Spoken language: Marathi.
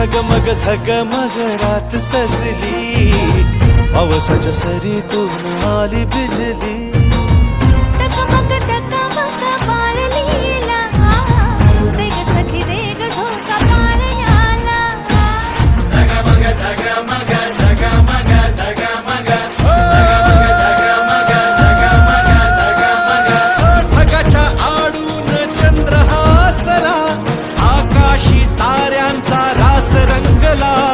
झगमग झगमग रात सजली, पावसाच्या सरीतून आली बिजली. टकमक टकमक बाळलीला, देग सखी देग झोका पारण्याला. झगमग झगमग झगमग झगमग झगमग झगमग झगमग झगमग. ढगाच्या आडून चंद्र हासला, आकाशी ताऱ्यांचा रास रंगला.